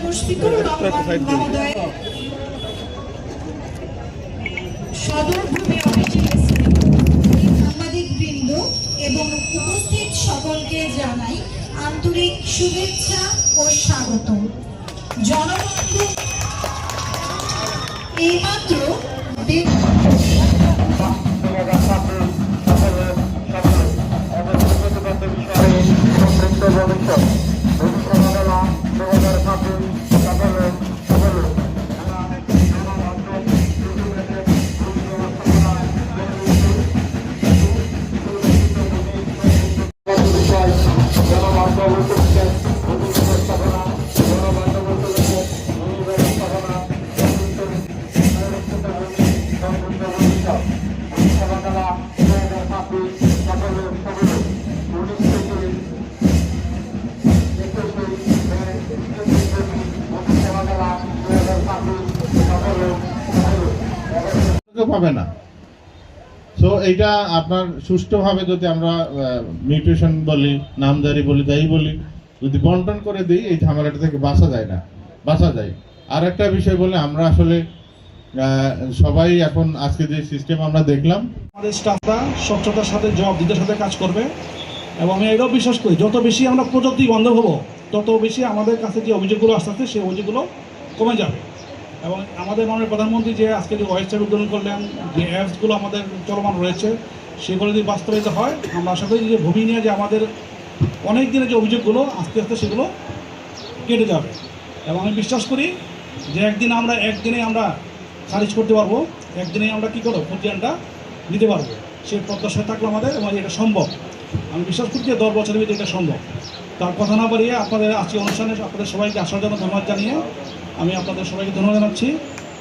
মুশফিকুর রহমান মহোদয় সদরভূমি অফিসে সাংবাদিকবৃন্দ এবং উপস্থিত সকলকে জানাই আন্তরিক শুভেচ্ছা ও স্বাগত। জনবন্ধু এইমাত্র পাবে না। সো এইটা আপনার সুষ্ঠুভাবে যদি আমরা মিউটেশন বলি, নামজারি বলি, যাই বলি, যদি বন্টন করে দিই এই ঝামেলাটা থেকে বাঁচা যায়। আর একটা বিষয় বলে আমরা আসলে সবাই এখন আজকে যে সিস্টেম আমরা দেখলাম, আমাদের স্টাফরা স্বচ্ছতার সাথে জবাবদিহিতার সাথে কাজ করবে এবং আমি এটাও বিশ্বাস করি যত বেশি আমরা প্রযুক্তি বন্ধ হব তত বেশি আমাদের কাছে যে অভিযোগগুলো আসতে সেই অভিযোগগুলো কমে যাবে। এবং আমাদের মাননীয় প্রধানমন্ত্রী যে আজকে যে ওয়েবসাইট উদ্বোধন করলেন, যে অ্যাপসগুলো আমাদের চলমান রয়েছে সেগুলো যদি বাস্তবায়িত হয়, আমরা আশা করি যে ভূমি নিয়ে যে আমাদের অনেক দিনের যে অভিযোগগুলো আস্তে আস্তে সেগুলো কেটে যাবে। এবং আমি বিশ্বাস করি যে একদিনে আমরা খারিজ করতে পারবো, একদিনে আমরা কী করবো ফুটিয়ানটা নিতে পারবো, সেই প্রত্যাশা থাকলে আমাদের এবং এটা সম্ভব। আমি বিশ্বাস করি যে 10 বছরের ভিতরে এটা সম্ভব। তার কথা না বাড়িয়ে আপনাদের আজকে অনুষ্ঠানে আপনাদের সবাইকে আসার জন্য ধন্যবাদ জানিয়ে আমি আপনাদের সবাইকে ধন্যবাদ জানাচ্ছি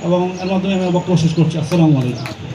এবং এর মাধ্যমে আমি বক্তব্য শেষ করছি। আসসালামু আলাইকুম।